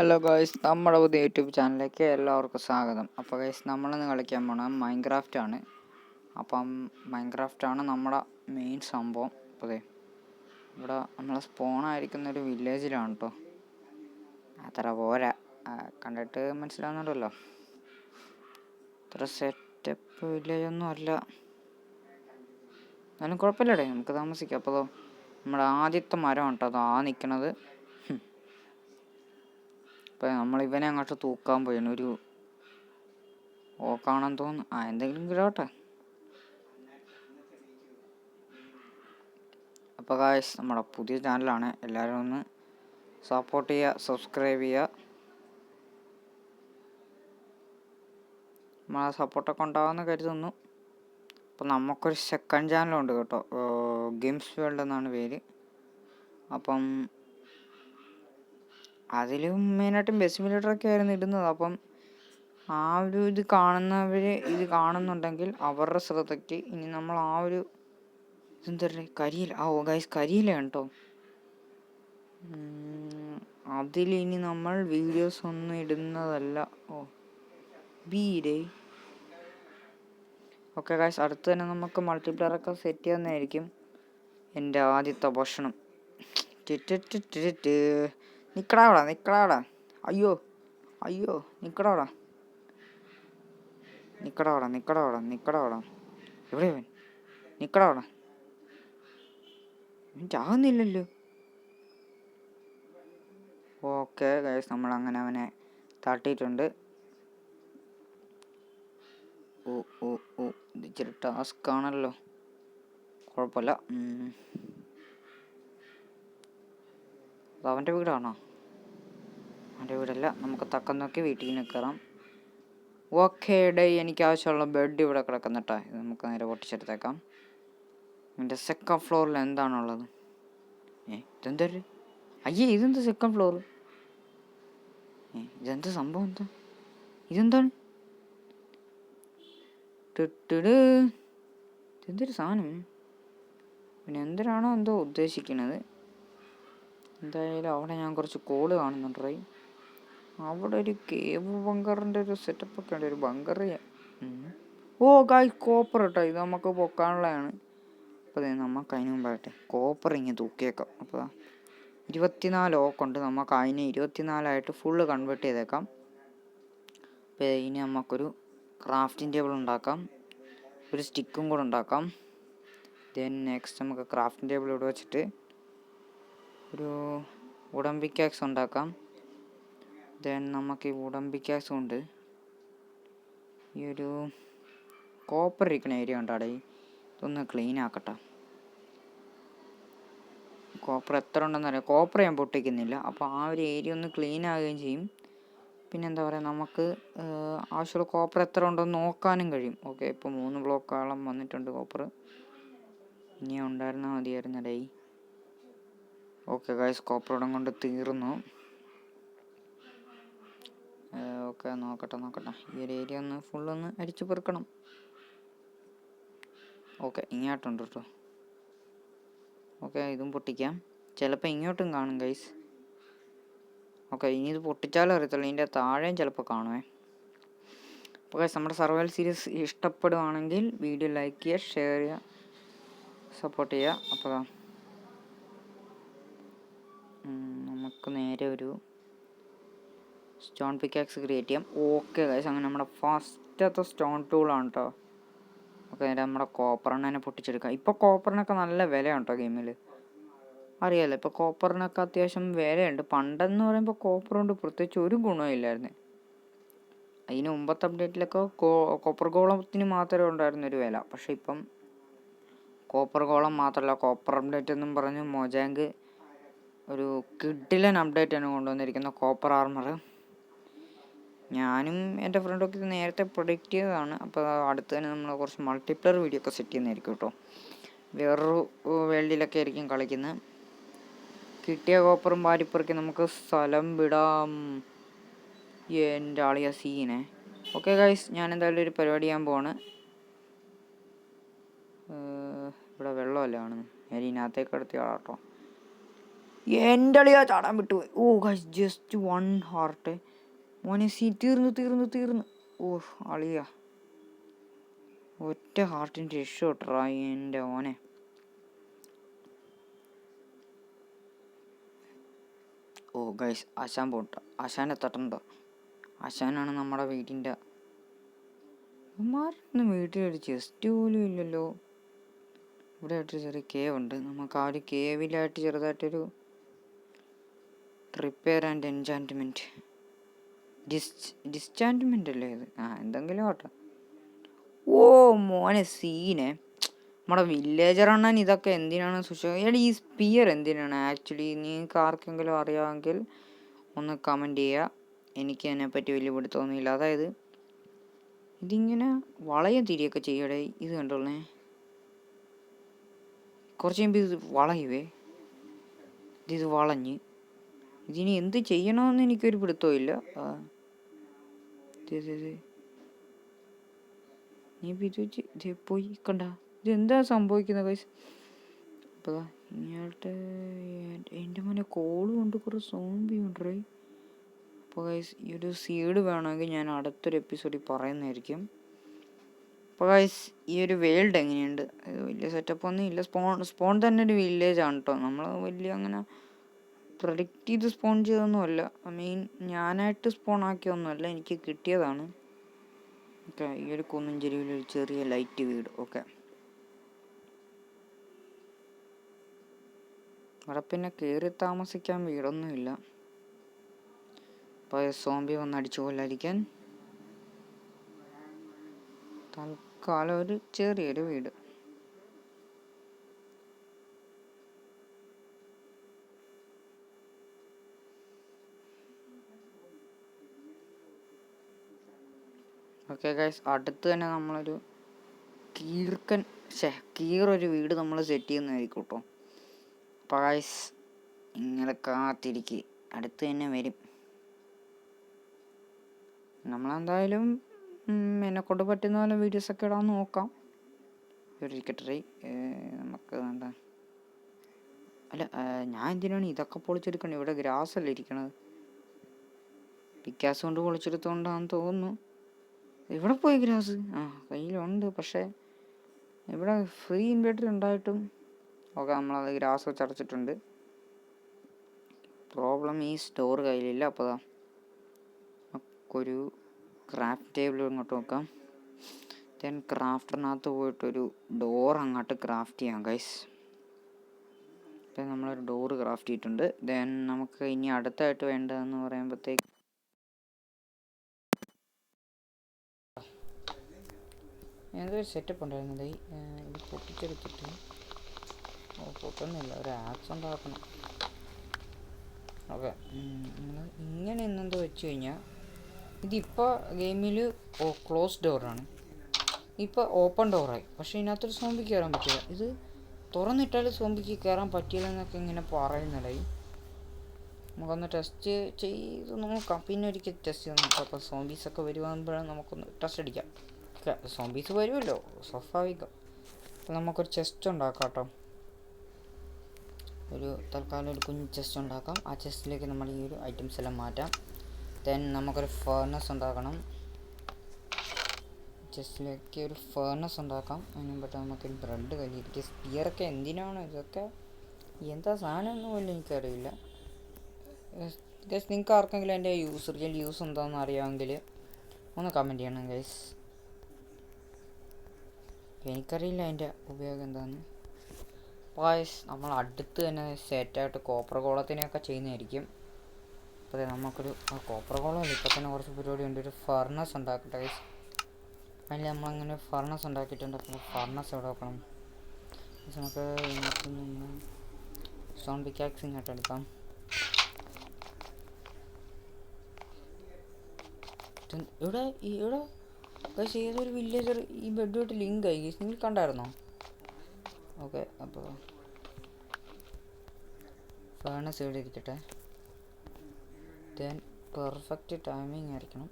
Hello guys, നമ്മുടെ പുതിയ YouTube ചാനലിലേക്ക് എല്ലാവർക്കും സ്വാഗതം. അപ്പോൾ ഗൈസ്, നമ്മളിന്ന് കളിക്കാൻ പോണത് മൈൻക്രാഫ്റ്റാണ്. അപ്പം മൈൻക്രാഫ്റ്റാണ് നമ്മുടെ മെയിൻ സംഭവം. അപ്പോൾ ഇവിടെ നമ്മൾ സ്പോണായിരിക്കുന്നൊരു വില്ലേജിലാണ് കേട്ടോ. അത്ര പോരാ, കണ്ടിട്ട് മനസ്സിലാവുന്നുണ്ടല്ലോ. അത്ര സെറ്റപ്പ് വില്ലേജൊന്നും അല്ല, എന്നാലും കുഴപ്പമില്ലടേ, നമുക്ക് താമസിക്കാം. അപ്പോൾ നമ്മുടെ ആദ്യത്തെ മരം കേട്ടോ അത് നിൽക്കണത്. അപ്പം നമ്മളിവനെ അങ്ങോട്ട് തൂക്കാൻ പോയാണ്. ഒരു ഓക്കാണെന്ന് തോന്നുന്നു. എന്തെങ്കിലും കിടോട്ടെ. അപ്പോൾ ഗായ്സ്, നമ്മുടെ പുതിയ ചാനലാണ്, എല്ലാവരും ഒന്ന് സപ്പോർട്ട് ചെയ്യുക, സബ്സ്ക്രൈബ് ചെയ്യുക. നമ്മളെ സപ്പോർട്ടൊക്കെ ഉണ്ടാകുമെന്ന് കരുതുന്നു. അപ്പോൾ നമുക്കൊരു സെക്കൻഡ് ചാനലുണ്ട് കേട്ടോ, ഗെയിംസ് വേൾഡ് എന്നാണ് പേര്. അപ്പം അതിൽ മെയിനായിട്ടും ബെസ്റ്റ് മിലിറ്ററൊക്കെ ആയിരുന്നു ഇടുന്നത്. അപ്പം ആ ഒരു ഇത് കാണുന്നവർ ഇത് കാണുന്നുണ്ടെങ്കിൽ അവരുടെ ശ്രദ്ധയ്ക്ക് ഇനി നമ്മൾ ആ ഒരു ഇതെന്താ കരിയില, ഗൈസ് കരിയിലാണ് കേട്ടോ. അതിലിനി നമ്മൾ വീഡിയോസ് ഒന്നും ഇടുന്നതല്ല. ബീഡേ ഓക്കെ ഗൈസ്, അടുത്ത് തന്നെ നമുക്ക് മൾട്ടിപ്ലെയറൊക്കെ സെറ്റ് ചെയ്യുന്നതായിരിക്കും. എൻ്റെ ആദ്യത്തെ ഭക്ഷണം. നിക്കടാ. അയ്യോ നിക്കടാ. എവിടെ അവൻ? നിക്കടാ. ചാകുന്നില്ലല്ലോ. ഓക്കെ ഗൈസ്, നമ്മളങ്ങനെ അവനെ തട്ടിയിട്ടുണ്ട്. ഇത് ഇച്ചിരി ടാസ്ക് ആണല്ലോ. കുഴപ്പമില്ല. അതവൻ്റെ വീടാണോ? അവൻ്റെ വീടല്ല. നമുക്ക് തക്കം നോക്കി വീട്ടിൽ നിന്ന് കയറാം. ഓക്കെ ഡേ, എനിക്ക് ആവശ്യമുള്ള ബെഡ് ഇവിടെ കിടക്കുന്നിട്ടാ. ഇത് നമുക്ക് നേരെ പൊട്ടിച്ചെടുത്തേക്കാം. എൻ്റെ സെക്കൻഡ് ഫ്ലോറിൽ എന്താണുള്ളത്? ഇതെന്തൊരു ഇതെന്താ സെക്കൻഡ് ഫ്ലോർ? ഇതെന്താ സംഭവം? ഇതെന്താണ്? ഇതെന്തൊരു സാധനം? പിന്നെ എന്തിനാണോ എന്തോ ഉദ്ദേശിക്കുന്നത്. എന്തായാലും അവിടെ ഞാൻ കുറച്ച് കോള് കാണുന്നുണ്ട്. അവിടെ ഒരു കേവ് ബങ്കറിൻ്റെ ഒരു സെറ്റപ്പൊക്കെ ഉണ്ട്. ഒരു ബങ്കർ. ഗായ്സ്, കോപ്പർ കേട്ടോ. ഇത് നമുക്ക് പൊക്കാനുള്ളതാണ്. അപ്പോൾ നമുക്ക് അതിന് മുമ്പായിട്ട് കോപ്പർ ഇങ്ങനെ തൂക്കിയേക്കാം. അപ്പോൾ 24 ഓക്കുണ്ട്. നമുക്ക് അതിനെ 24 ഫുള്ള് കൺവേർട്ട് ചെയ്തേക്കാം. അപ്പോൾ ഇനി നമുക്കൊരു ക്രാഫ്റ്റിംഗ് ടേബിൾ ഉണ്ടാക്കാം. ഒരു സ്റ്റിക്കും കൂടെ ഉണ്ടാക്കാം. ദെൻ നെക്സ്റ്റ് നമുക്ക് ക്രാഫ്റ്റിംഗ് ടേബിൾ ഇവിടെ വെച്ചിട്ട് ഒരു വുഡൻ പിക്കാക്സ് ഉണ്ടാക്കാം. ദെൻ നമുക്ക് ഈ വുഡൻ പിക്കാക്സ് കൊണ്ട് ഈ ഒരു കോപ്പർ ഇരിക്കുന്ന ഏരിയ ഉണ്ടാടെ, ഇതൊന്ന് ക്ലീൻ ആക്കട്ടെ. കോപ്പർ എത്ര ഉണ്ടെന്നറിയാം. കോപ്പർ ഞാൻ പൊട്ടിക്കുന്നില്ല. അപ്പോൾ ആ ഒരു ഏരിയ ഒന്ന് ക്ലീൻ ആകുകയും ചെയ്യും. പിന്നെ എന്താ പറയുക, നമുക്ക് ആവശ്യമുള്ള കോപ്പർ എത്ര ഉണ്ടെന്ന് നോക്കാനും കഴിയും. ഓക്കെ, ഇപ്പോൾ 3 ബ്ലോക്കോളം വന്നിട്ടുണ്ട് കോപ്പർ. ഇനി ഉണ്ടായിരുന്നാൽ മതിയായിരുന്നടേ. ഓക്കെ ഗൈസ്, കോപ്പർ ഇടം കൊണ്ട് തീർന്നു. ഓക്കെ, നോക്കട്ടെ. ഈ ഒരു ഏരിയ ഒന്ന് ഫുള്ളൊന്ന് അടിച്ചു പെറുക്കണം. ഓക്കെ, ഇങ്ങോട്ടുണ്ട് കേട്ടോ. ഓക്കെ, ഇതും പൊട്ടിക്കാം. ചിലപ്പോൾ ഇങ്ങോട്ടും കാണും ഗൈസ്. ഓക്കെ, ഇനി ഇത് പൊട്ടിച്ചാലും അറിയത്തുള്ളൂ. ഇതിൻ്റെ താഴെയും ചിലപ്പോൾ കാണുമേ. അപ്പോൾ ഗൈസ്, നമ്മുടെ സർവൈവൽ സീരീസ് ഇഷ്ടപ്പെടുവാണെങ്കിൽ വീഡിയോ ലൈക്ക് ചെയ്യുക, ഷെയർ ചെയ്യുക, സപ്പോർട്ട് ചെയ്യുക. അപ്പോൾ നമുക്ക് നേരെ ഒരു സ്റ്റോൺ പിക്കാക്സ് ക്രിയേറ്റ് ചെയ്യാം. ഓക്കെ ഗൈസ്, അങ്ങനെ നമ്മുടെ ഫസ്റ്റത്തെ സ്റ്റോൺ ടൂളാണ് കേട്ടോ. ഓക്കെ, നേരെ നമ്മുടെ കോപ്പറിനെ പൊട്ടിച്ചെടുക്കാം. ഇപ്പോൾ കോപ്പറിനൊക്കെ നല്ല വിലയാണ് കേട്ടോ ഗെയിമിൽ. അറിയാമല്ലോ, ഇപ്പോൾ കോപ്പറിനൊക്കെ അത്യാവശ്യം വിലയുണ്ട്. പണ്ടെന്ന് പറയുമ്പോൾ കോപ്പർ കൊണ്ട് പ്രത്യേകിച്ച് ഒരു ഗുണവും ഇല്ലായിരുന്നു. അതിന് മുമ്പത്തെ അപ്ഡേറ്റിലൊക്കെ കോപ്പർ ഗോളത്തിന് മാത്രമേ ഉണ്ടായിരുന്നൊരു വില. പക്ഷേ ഇപ്പം കോപ്പർ ഗോളം മാത്രമല്ല, കോപ്പർ അപ്ഡേറ്റ് എന്നും പറഞ്ഞ് മൊജാങ്ക് ഒരു കിഡിലൻ അപ്ഡേറ്റാണ് കൊണ്ടുവന്നിരിക്കുന്നത്, കോപ്പർ ആർമർ. ഞാനും എൻ്റെ ഫ്രണ്ടൊക്കെ ഇത് നേരത്തെ പ്രൊഡിക്റ്റ് ചെയ്തതാണ്. അപ്പോൾ അടുത്ത് തന്നെ നമ്മൾ കുറച്ച് മൾട്ടിപ്ലെയർ വീഡിയോ ഒക്കെ സെറ്റ് ചെയ്യുന്നതായിരിക്കും കേട്ടോ. വേറൊരു വേൾഡിലൊക്കെ ആയിരിക്കും കളിക്കുന്നത്. കിട്ടിയ കോപ്പറും വാരിപ്പറക്കി നമുക്ക് സ്ഥലം വിടാം. എൻ്റെ ആളിയ സീനെ. ഓക്കെ ഗൈസ്, ഞാൻ എന്തായാലും ഒരു പരിപാടി ചെയ്യാൻ പോവാണ്. ഇവിടെ വെള്ളമല്ല കാണുന്നു. ഞാൻ ഇതിനകത്തേക്ക് എടുത്ത് കേട്ടോ. എൻ്റെ അളിയാ ചാടാൻ വിട്ടുപോയി. ഓ ഗൈസ് ജസ്റ്റ് 1 ഹാർട്ട്. മോനെ തീർന്നു. ഓ അളിയ ഒറ്റ ഹാർട്ടിൻ്റെ രക്ഷപ്പെട്ടാ എൻ്റെ മോനെ. ഓ ഗൈസ് ആശാൻ പോട്ട. ആശാനെ തട്ടണ്ട. ആശാനാണ് നമ്മുടെ വീട്ടിൻ്റെ. ഉമ്മാരൊന്നും വീട്ടിലൊരു ചെസ്റ്റ് പോലും ഇല്ലല്ലോ. ഇവിടെ ആയിട്ടൊരു ചെറിയ കേവ് ഉണ്ട്. നമുക്ക് ആ ഒരു കേവിലായിട്ട് ചെറുതായിട്ടൊരു റിപ്പയർ ആൻഡ് എൻചാൻറ്റ്മെൻറ്റ് ഡിസ്ചാൻറ്റ്മെൻ്റ് അല്ലേ ഇത്? എന്തെങ്കിലും ആട്ടെ. ഓ മോനെ സീനെ. നമ്മുടെ വില്ലേജർ അണ്ണൻ ഇതൊക്കെ എന്തിനാണ് ഈ സ്പിയർ എന്തിനാണ് ആക്ച്വലി? നിങ്ങൾക്ക് ആർക്കെങ്കിലും അറിയാമെങ്കിൽ ഒന്ന് കമൻറ്റ് ചെയ്യുക. എനിക്ക് അതിനെപ്പറ്റി വലിയ പിടുത്തമൊന്നുമില്ല. അതായത് ഇതിങ്ങനെ വളയും തിരിയൊക്കെ ചെയ്യടേ. ഇത് കണ്ടോളേ, കുറച്ച് കഴിയുമ്പോൾ ഇത് വളയുവേ. ഇത് വളഞ്ഞ് ഇതിനി എന്ത് ചെയ്യണമെന്ന് എനിക്കൊരു പിടുത്തവും ഇല്ല. നീ ഇത് പോയി കണ്ട ഇതെന്താ സംഭവിക്കുന്നത് ഗൈസ്? അപ്പോൾ ഇങ്ങോട്ട് എൻ്റെ മോനെ കോള് കൊണ്ട് കുറേ സോംബി ഉണ്ടേ. അപ്പോൾ ഗൈസ് ഈ ഒരു സീഡ് വേണമെങ്കിൽ ഞാൻ അടുത്തൊരു എപ്പിസോഡിൽ പറയുന്നതായിരിക്കും. അപ്പോൾ ഗൈസ് ഈ ഒരു വേൾഡ് എങ്ങനെയുണ്ട്? ഇത് വലിയ സെറ്റപ്പ് ഒന്നും ഇല്ല. സ്പോൺ തന്നെ ഒരു വില്ലേജാണ് കേട്ടോ. നമ്മൾ വലിയ അങ്ങനെ പ്രൊഡിക്റ്റ് ചെയ്ത് സ്പോൺ ചെയ്തൊന്നുമല്ല. ഞാനായിട്ട് സ്പോൺ ആക്കിയൊന്നുമല്ല, എനിക്ക് കിട്ടിയതാണ്. ഓക്കെ, ഈ ഒരു കുന്നിൻ ചെരുവിലൊരു ചെറിയ ലൈറ്റ് വീട്. ഓക്കെ, അവിടെ പിന്നെ കയറി താമസിക്കാൻ വീടൊന്നുമില്ല. അപ്പോൾ സോംബി വന്ന് അടിച്ചു കൊല്ലാതിരിക്കാൻ തൽക്കാലം ഒരു ചെറിയൊരു വീട്. ഓക്കെ ഗൈസ്, അടുത്ത് തന്നെ നമ്മളൊരു കീറൊരു വീട് നമ്മൾ സെറ്റ് ചെയ്യുന്നതായിരിക്കും കേട്ടോ. അപ്പോൾ ഗൈസ് ഇങ്ങനെ കാത്തിരിക്കുക, അടുത്ത് തന്നെ വരും. നമ്മളെന്തായാലും എന്നെക്കൊണ്ട് പറ്റുന്ന പോലെ വീഡിയോസൊക്കെ ഇടാൻ നോക്കാം. ഇരിക്കട്ടെ, നമുക്ക് വേണ്ട. അല്ല, ഞാൻ എന്തിനാണ് ഇതൊക്കെ പൊളിച്ചെടുക്കണത്? ഇവിടെ ഗ്രാസ് അല്ലേ ഇരിക്കണത്. പിക്കാസ് കൊണ്ട് പൊളിച്ചെടുത്തോണ്ടാന്ന് തോന്നുന്നു. ഇവിടെ പോയി ഗ്രാസ് കയ്യിലുണ്ട്, പക്ഷേ ഇവിടെ ഫ്രീ ഇൻവെർട്ടർ ഉണ്ടായിട്ടും ഓക്കെ നമ്മളത് ഗ്രാസ് വെച്ച് അടച്ചിട്ടുണ്ട്. പ്രോബ്ലം ഈ സ്റ്റോർ കയ്യിലില്ല. അപ്പോൾ നമുക്കൊരു ക്രാഫ്റ്റ് ടേബിൾ ഇങ്ങോട്ട് നോക്കാം. ദെൻ ക്രാഫ്റ്ററിനകത്ത് പോയിട്ടൊരു ഡോർ അങ്ങോട്ട് ക്രാഫ്റ്റ് ചെയ്യാം ഗൈസ്. ഇപ്പം നമ്മളൊരു ഡോറ് ക്രാഫ്റ്റ് ചെയ്തിട്ടുണ്ട്. ദെൻ നമുക്ക് ഇനി അടുത്തായിട്ട് വേണ്ടതെന്ന് പറയുമ്പോഴത്തേക്ക് എന്തൊരു സെറ്റപ്പ് ഉണ്ടായിരുന്നത്. ഇത് പൊട്ടിച്ചെടുത്തിട്ട് പൊട്ടുന്നില്ല, ഒരു ആക്സ് ഉണ്ടാക്കണം. ഓക്കെ, ഇങ്ങനെ എന്നെന്തോ വെച്ച് കഴിഞ്ഞാൽ ഇതിപ്പോൾ ഗെയിമിൽ ക്ലോസ് ഡോറാണ്, ഇപ്പോൾ ഓപ്പൺ ഡോറായി. പക്ഷേ ഇതിനകത്തൊരു സോംബിക്ക് കയറാൻ പറ്റില്ല. ഇത് തുറന്നിട്ടാൽ സോംബിക്ക് കയറാൻ പറ്റിയില്ലെന്നൊക്കെ ഇങ്ങനെ പറയുന്നുണ്ടായി. നമുക്കൊന്ന് ടെസ്റ്റ് ചെയ്ത് നോക്കാം. പിന്നെ ഒരിക്കൽ ടെസ്റ്റ് ചെയ്ത് നോക്കാം. അപ്പോൾ സോംബീസൊക്കെ വരുമ്പോഴാണ് നമുക്കൊന്ന് ടെസ്റ്റ് അടിക്കാം. സോംബീസ് വരുമല്ലോ, സ്വാഭാവികം. അപ്പോൾ നമുക്കൊരു ചെസ്റ്റ് ഉണ്ടാക്കാം കേട്ടോ. തൽക്കാലം ഒരു കുഞ്ഞ് ചെസ്റ്റ് ഉണ്ടാക്കാം. ആ ചെസ്റ്റിലേക്ക് നമ്മൾ ഈ ഒരു ഐറ്റംസ് എല്ലാം മാറ്റാം. ദെൻ നമുക്കൊരു ഫേർണസ് ഉണ്ടാക്കണം. ചെസ്റ്റിലേക്ക് ഒരു ഫേർണസ് ഉണ്ടാക്കാം. അതിന് മുമ്പിട്ട് നമുക്കൊരു ബ്രെഡ് കഴിഞ്ഞിരിക്കും. സ്പിയറൊക്കെ എന്തിനാണ്? ഇതൊക്കെ എന്താ സാധനമൊന്നും പോലും എനിക്കറിയില്ല. ഗൈസ്, നിങ്ങൾക്ക് ആർക്കെങ്കിലും എൻ്റെ റിയൽ യൂസ് എന്താണെന്ന് അറിയാമെങ്കിൽ ഒന്ന് കമൻറ്റ് ചെയ്യണം ഗൈസ്. എനിക്കറിയില്ല അതിൻ്റെ ഉപയോഗം എന്താണെന്ന്. ഗൈസ്, നമ്മൾ അടുത്ത് തന്നെ സെറ്റായിട്ട് കോപ്പർ കോളത്തിനെയൊക്കെ ചെയ്യുന്നതായിരിക്കും. അപ്പോൾ നമുക്കൊരു കോപ്പർ കോളമല്ല, ഇപ്പോൾ തന്നെ കുറച്ച് പരിപാടി ഉണ്ട്. ഒരു ഫർണസ് ഉണ്ടാക്കട്ടെ ഗൈസ്. അതിൽ നമ്മളങ്ങനെ ഫർണസ് ഉണ്ടാക്കിയിട്ടുണ്ട്. അപ്പോൾ ഫർണസ് എവിടെ വെക്കണം? നമുക്ക് ഇതിനകത്ത് നിന്ന് സ്റ്റോൺ പിക്കാക്സ് ഇങ്ങോട്ട് എടുക്കാം. ഇവിടെ ഗൈസ് ഏതൊരു വില്ലേജർ ഈ ബെഡുമായിട്ട് ലിങ്ക് ആയി ഗൈസ്, നിങ്ങൾ കണ്ടായിരുന്നോ? ഓക്കെ, അപ്പോൾ ഫേർണസ് ഇവിടെ ഇരിക്കട്ടെ. ദെൻ പെർഫെക്റ്റ് ടൈമിങ് ആയിരിക്കണം.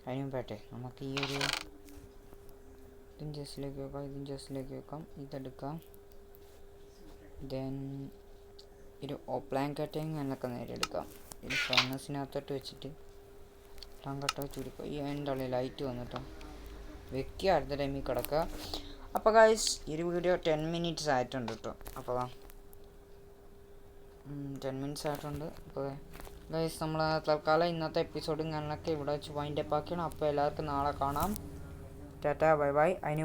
അതിന് മുമ്പായിട്ടെ നമുക്ക് ഈ ഒരു ഇതും ജസ്റ്റിലേക്ക് വെക്കാം, ഇതെടുക്കാം. ദെൻ ഒരു ഓപ്ലാൻ കട്ടയും എന്നൊക്കെ നേരെ എടുക്കാം. ഒരു ഫർണസിനകത്തോട്ട് വെച്ചിട്ട് കട്ട ചുരുക്കുക. ഈ അതിൻ്റെ ഉള്ളിൽ ലൈറ്റ് വന്നിട്ടോ വെക്കുക. അടുത്ത ടൈമിൽ കിടക്കുക. അപ്പോൾ ഗൈസ് ഈ ഒരു വീഡിയോ 10 minutes ആയിട്ടുണ്ട് കേട്ടോ. അപ്പോൾ 10 minutes ആയിട്ടുണ്ട്. അപ്പോൾ ഗൈസ് നമ്മൾ തൽക്കാലം ഇന്നത്തെ എപ്പിസോഡും കാര്യങ്ങളൊക്കെ ഇവിടെ വെച്ച് വൈൻഡപ്പ് ആക്കിയാണ്. അപ്പോൾ എല്ലാവർക്കും നാളെ കാണാം. Tata bye bye. അതിന്